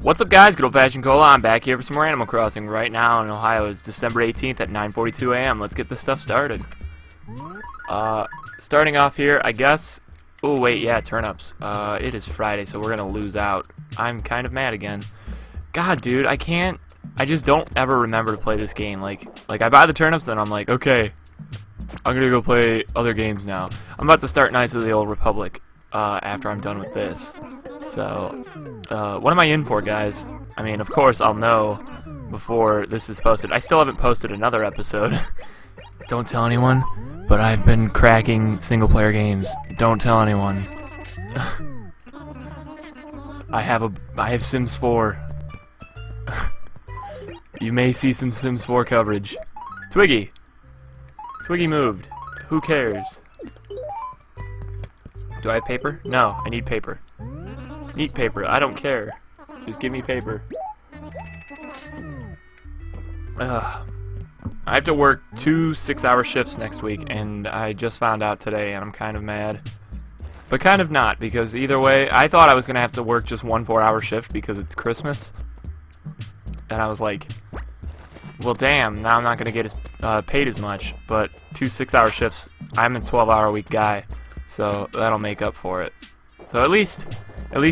What's up, guys? Good old-fashioned cola. I'm back here for some more Animal Crossing. Right now in Ohio is December 18th at 9:42 a.m. Let's get this stuff started. Starting off here, I guess. Oh wait, yeah, turnips. It is Friday, so we're gonna lose out. I'm kind of mad again. God, dude, I can't. I just don't ever remember to play this game. Like I buy the turnips, then I'm like, okay, I'm gonna go play other games now. I'm about to start Knights of the Old Republic after I'm done with this. So, what am I in for, guys? I mean, of course, I'll know before this is posted. I still haven't posted another episode. Don't tell anyone, but I've been cracking single-player games. Don't tell anyone. I have Sims 4. You may see some Sims 4 coverage. Twiggy! Twiggy moved. Who cares? Do I have paper? No, I need paper. Need paper. I don't care. Just give me paper. I have to work 2 6-hour shifts next week, and I just found out today, and I'm kind of mad. But kind of not, because either way, I thought I was going to have to work just 1 4-hour shift because it's Christmas. And I was like, well, damn, now I'm not going to get paid as much. But 2 6-hour shifts, I'm a 12-hour-a-week guy, so that'll make up for it. So at least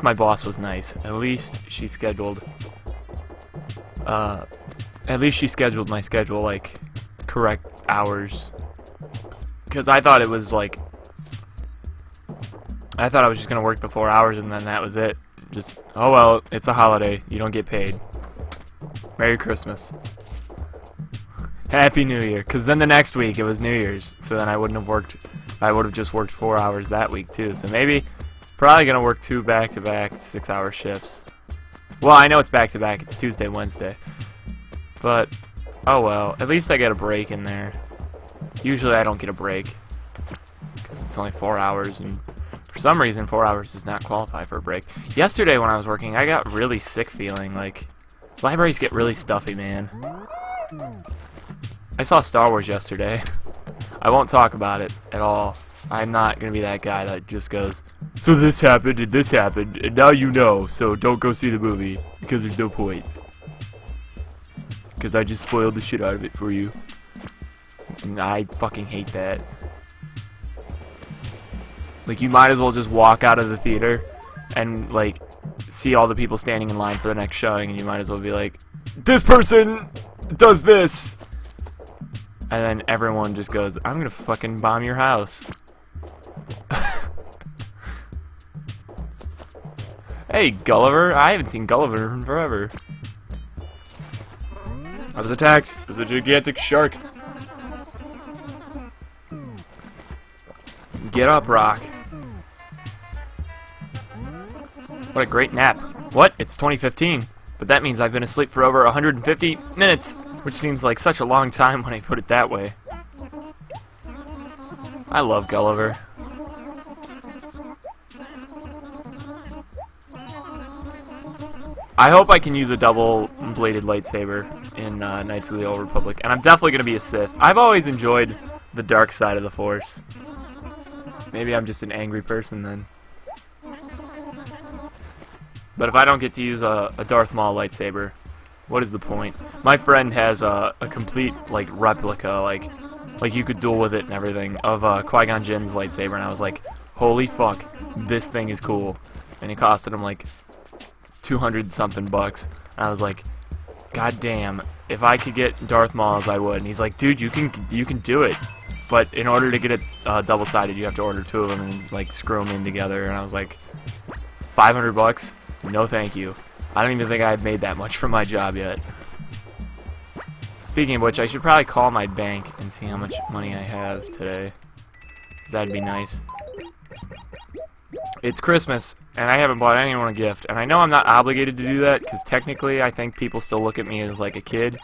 my boss was nice. At least she scheduled my schedule like correct hours. Cause I thought it was like I was just gonna work the 4 hours and then that was it. Just, oh well, it's a holiday. You don't get paid. Merry Christmas. Happy New Year. Cause then the next week it was New Year's. So then I wouldn't have worked. I would have just worked 4 hours that week too. So maybe. Probably gonna work 2 back-to-back 6-hour shifts. Well, I know it's back-to-back. It's Tuesday, Wednesday. But, oh well. At least I get a break in there. Usually I don't get a break. Because it's only 4 hours. And for some reason, 4 hours does not qualify for a break. Yesterday when I was working, I got really sick feeling. Like, libraries get really stuffy, man. I saw Star Wars yesterday. I won't talk about it at all. I'm not gonna be that guy that just goes, so this happened, and now you know, so don't go see the movie, because there's no point. Because I just spoiled the shit out of it for you. And I fucking hate that. Like, you might as well just walk out of the theater and, like, see all the people standing in line for the next showing, and you might as well be like, this person does this! And then everyone just goes, I'm gonna fucking bomb your house. Hey, Gulliver! I haven't seen Gulliver in forever. I was attacked. It was a gigantic shark. Get up, Rock. What a great nap. What? It's 2015. But that means I've been asleep for over 150 minutes, which seems like such a long time when I put it that way. I love Gulliver. I hope I can use a double-bladed lightsaber in Knights of the Old Republic, and I'm definitely going to be a Sith. I've always enjoyed the dark side of the Force. Maybe I'm just an angry person then. But if I don't get to use a Darth Maul lightsaber, what is the point? My friend has a complete, like, replica, like you could duel with it and everything, of Qui-Gon Jinn's lightsaber, and I was like, holy fuck, this thing is cool. And it costed him, like, 200-something bucks. And I was like, god damn, if I could get Darth Maul's, I would. And he's like, dude, you can do it. But in order to get it double-sided, you have to order 2 of them and, like, screw them in together. And I was like, 500 bucks? No thank you. I don't even think I've made that much for my job yet. Speaking of which, I should probably call my bank and see how much money I have today. 'Cause that'd be nice. It's Christmas, and I haven't bought anyone a gift. And I know I'm not obligated to do that, because technically I think people still look at me as like a kid.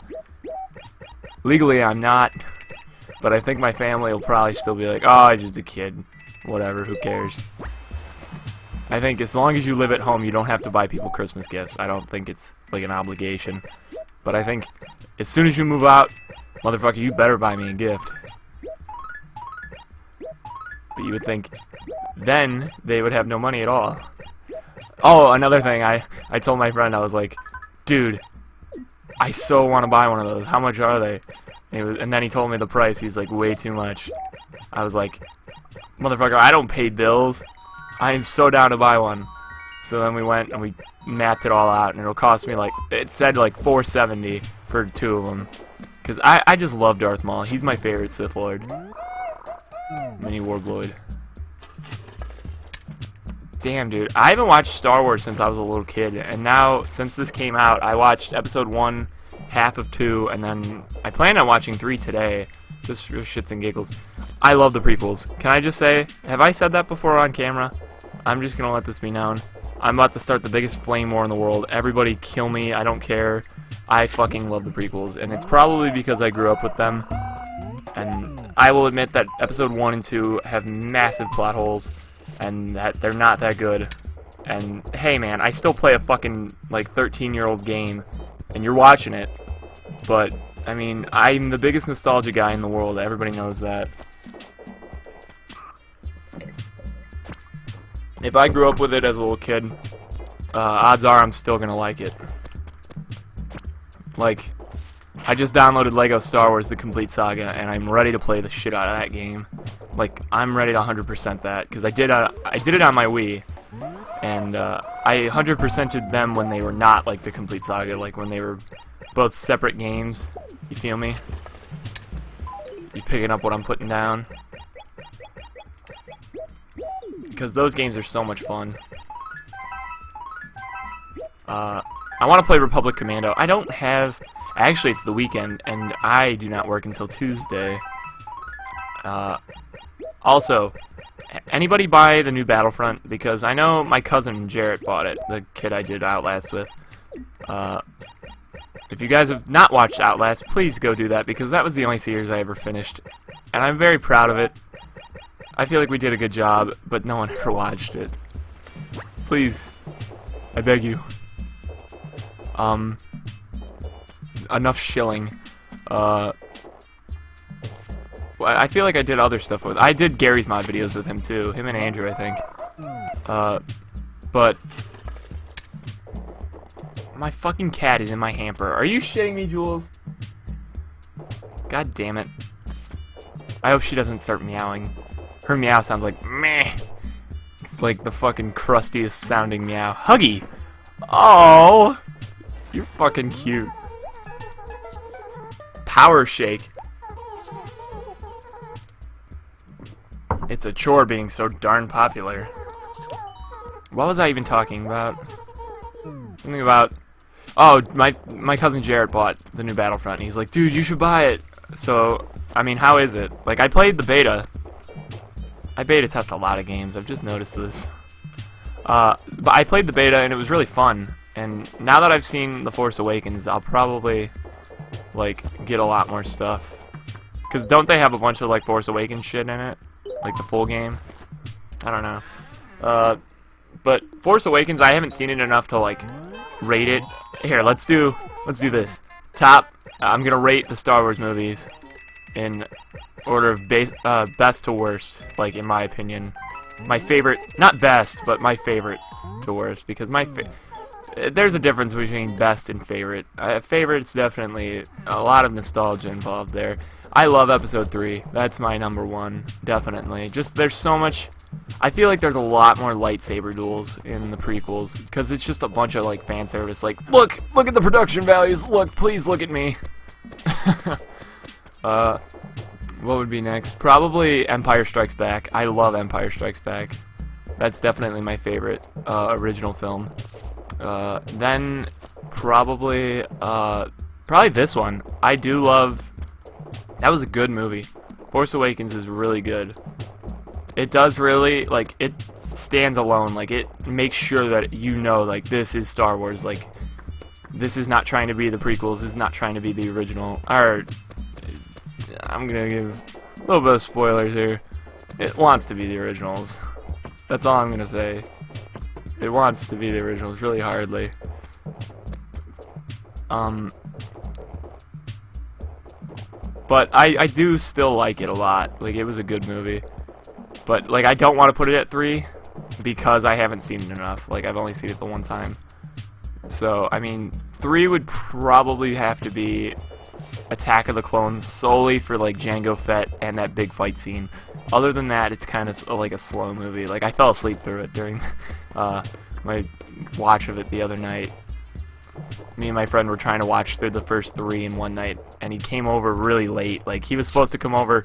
Legally, I'm not. But I think my family will probably still be like, oh, he's just a kid. Whatever, who cares? I think as long as you live at home, you don't have to buy people Christmas gifts. I don't think it's like an obligation. But I think as soon as you move out, motherfucker, you better buy me a gift. But you would think then they would have no money at all. Oh, another thing, I told my friend, I was like, dude, I so want to buy one of those. How much are they? And then he told me the price. He's like, way too much. I was like, motherfucker, I don't pay bills. I am so down to buy one. So then we went and we mapped it all out, and it'll cost me like, it said like $470 for 2 of them. Because I just love Darth Maul. He's my favorite Sith Lord. Mini Warbloid. Damn, dude. I haven't watched Star Wars since I was a little kid, and now, since this came out, I watched Episode 1, half of 2, and then I plan on watching 3 today, just for shits and giggles. I love the prequels. Can I just say, have I said that before on camera? I'm just gonna let this be known. I'm about to start the biggest flame war in the world. Everybody kill me, I don't care. I fucking love the prequels, and it's probably because I grew up with them. And I will admit that Episode 1 and 2 have massive plot holes, and that they're not that good. And hey man, I still play a fucking like 13-year-old game, and you're watching it. But I mean, I'm the biggest nostalgia guy in the world. Everybody knows that. If I grew up with it as a little kid, odds are I'm still gonna like it. Like, I just downloaded Lego Star Wars: The Complete Saga, and I'm ready to play the shit out of that game. Like, I'm ready to 100% that, because I did it on my Wii, and I 100%ed them when they were not like the Complete Saga, like when they were both separate games. You feel me? You picking up what I'm putting down? Because those games are so much fun. I want to play Republic Commando. I don't have... Actually, it's the weekend, and I do not work until Tuesday. Also, anybody buy the new Battlefront? Because I know my cousin Jarrett bought it, the kid I did Outlast with. If you guys have not watched Outlast, please go do that, because that was the only series I ever finished. And I'm very proud of it. I feel like we did a good job, but no one ever watched it. Please, I beg you. Enough shilling. I feel like I did other stuff with... I did Gary's mod videos with him too. Him and Andrew, I think. But... My fucking cat is in my hamper. Are you shitting me, Jules? God damn it. I hope she doesn't start meowing. Her meow sounds like meh. It's like the fucking crustiest sounding meow. Huggy! Oh! You're fucking cute. Power shake. It's a chore being so darn popular. What was I even talking about? Something about... Oh, my cousin Jarrett bought the new Battlefront, and he's like, dude, you should buy it. So, I mean, how is it? Like, I played the beta. I beta test a lot of games, I've just noticed this. But I played the beta, and it was really fun. And now that I've seen The Force Awakens, I'll probably, like, get a lot more stuff. Because don't they have a bunch of, like, Force Awakens shit in it? Like, the full game? I don't know. But Force Awakens, I haven't seen it enough to, like, rate it. Here, let's do this. Top, I'm gonna rate the Star Wars movies in order of best to worst, like, in my opinion. My favorite, not best, but my favorite to worst, because there's a difference between best and favorite. Favorite's definitely a lot of nostalgia involved there. I love Episode 3. That's my number one, definitely. Just, there's so much... I feel like there's a lot more lightsaber duels in the prequels, because it's just a bunch of, like, fan service, like, look at the production values, look, please look at me. What would be next? Probably Empire Strikes Back. I love Empire Strikes Back. That's definitely my favorite original film. Then probably this one. I do love... That was a good movie. Force Awakens is really good. It does really, like, it stands alone. Like, it makes sure that you know, like, this is Star Wars. Like, this is not trying to be the prequels. This is not trying to be the original. Or, I'm gonna give a little bit of spoilers here. It wants to be the originals. That's all I'm gonna say. It wants to be the originals really hardly. But I do still like it a lot. Like, it was a good movie. But, like, I don't want to put it at 3. because I haven't seen it enough. Like, I've only seen it the one time. So, I mean, 3 would probably have to be Attack of the Clones solely for, like, Jango Fett and that big fight scene. Other than that, it's kind of like a slow movie. Like, I fell asleep through it during my watch of it the other night. Me and my friend were trying to watch through the first 3 in one night, and he came over really late. Like, he was supposed to come over,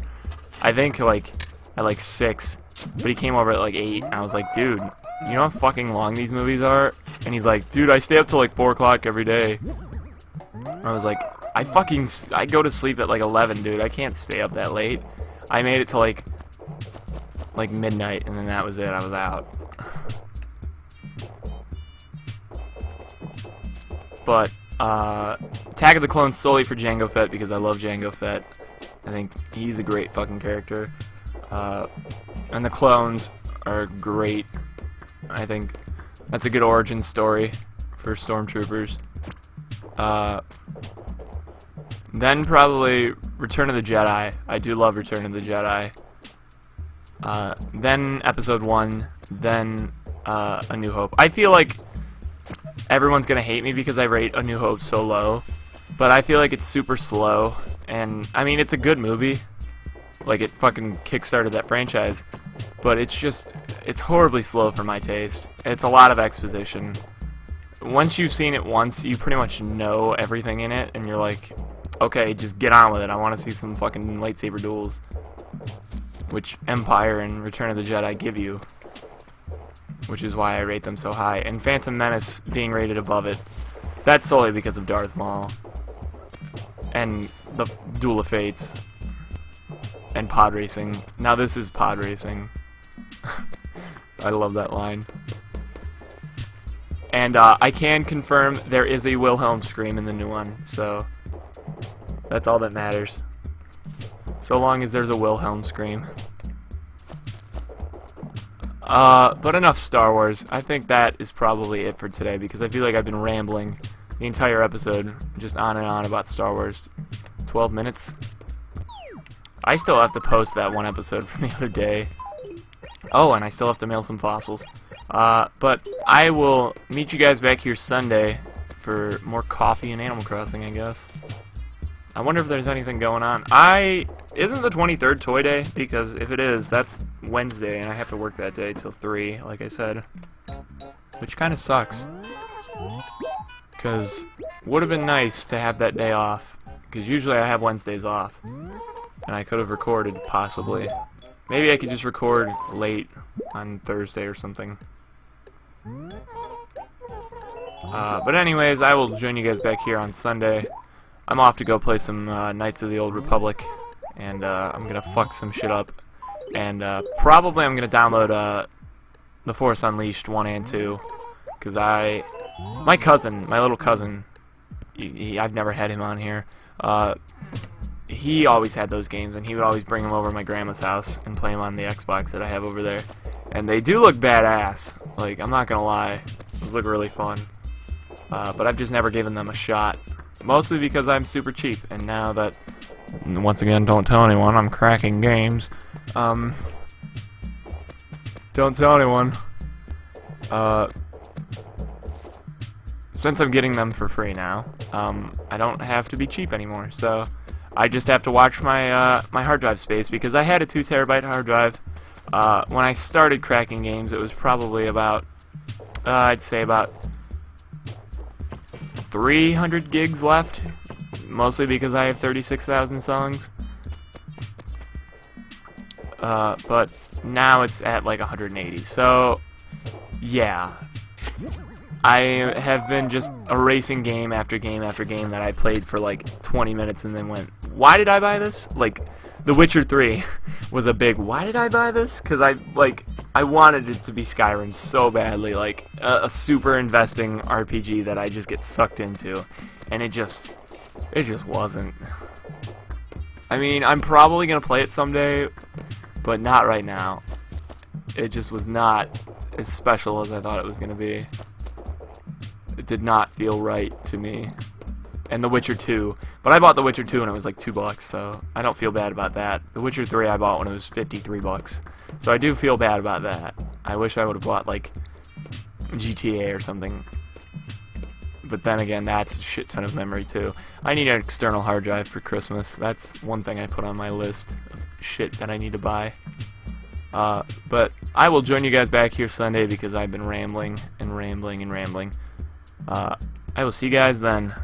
I think, like, at, like, 6, but he came over at, like, 8, and I was like, dude, you know how fucking long these movies are? And he's like, dude, I stay up till, like, 4 o'clock every day. I was like, I go to sleep at, like, 11, dude. I can't stay up that late. I made it to, like midnight, and then that was it. I was out. But Attack of the Clones solely for Jango Fett because I love Jango Fett. I think he's a great fucking character. And the clones are great. I think that's a good origin story for stormtroopers. Then probably Return of the Jedi. I do love Return of the Jedi. Then Episode 1. Then A New Hope. I feel like everyone's gonna hate me because I rate A New Hope so low, but I feel like it's super slow, and I mean, it's a good movie, like it fucking kickstarted that franchise, but it's horribly slow for my taste. It's a lot of exposition. Once you've seen it once, you pretty much know everything in it, and you're like, okay, just get on with it. I want to see some fucking lightsaber duels, which Empire and Return of the Jedi give you, which is why I rate them so high. And Phantom Menace being rated above it, that's solely because of Darth Maul and the Duel of Fates and pod racing. Now this is pod racing. I love that line. And I can confirm there is a Wilhelm scream in the new one, so that's all that matters. So long as there's a Wilhelm scream. But enough Star Wars. I think that is probably it for today because I feel like I've been rambling the entire episode just on and on about Star Wars. 12 minutes. I still have to post that one episode from the other day. Oh, and I still have to mail some fossils. But I will meet you guys back here Sunday for more coffee and Animal Crossing, I guess. I wonder if there's anything going on. Isn't the 23rd Toy Day? Because if it is, that's Wednesday, and I have to work that day till 3, like I said. Which kind of sucks. Because would have been nice to have that day off. Because usually I have Wednesdays off. And I could have recorded, possibly. Maybe I could just record late on Thursday or something. But anyways, I will join you guys back here on Sunday. I'm off to go play some Knights of the Old Republic, and I'm gonna fuck some shit up. And probably I'm gonna download The Force Unleashed 1 and 2, because my little cousin, I've never had him on here. He always had those games, and he would always bring them over to my grandma's house and play them on the Xbox that I have over there. And they do look badass. Like, I'm not gonna lie, those look really fun. But I've just never given them a shot. Mostly because I'm super cheap, and now that, once again, don't tell anyone, I'm cracking games. Don't tell anyone. Since I'm getting them for free now, I don't have to be cheap anymore, so I just have to watch my my hard drive space, because I had a 2 terabyte hard drive. When I started cracking games, it was probably about, I'd say about 300 gigs left, mostly because I have 36,000 songs. But now it's at like 180. So, yeah. I have been just erasing game after game after game that I played for like 20 minutes and then went, why did I buy this? Like, The Witcher 3 was a big, why did I buy this? Because I wanted it to be Skyrim so badly, like a super investing RPG that I just get sucked into, and it just wasn't. I mean, I'm probably gonna play it someday, but not right now. It just was not as special as I thought it was gonna be. It did not feel right to me. And The Witcher 2, but I bought The Witcher 2 and it was like $2, so I don't feel bad about that. The Witcher 3 I bought when it was $53, so I do feel bad about that. I wish I would have bought like GTA or something. But then again, that's a shit ton of memory too. I need an external hard drive for Christmas. That's one thing I put on my list of shit that I need to buy. But I will join you guys back here Sunday because I've been rambling and rambling and rambling. I will see you guys then.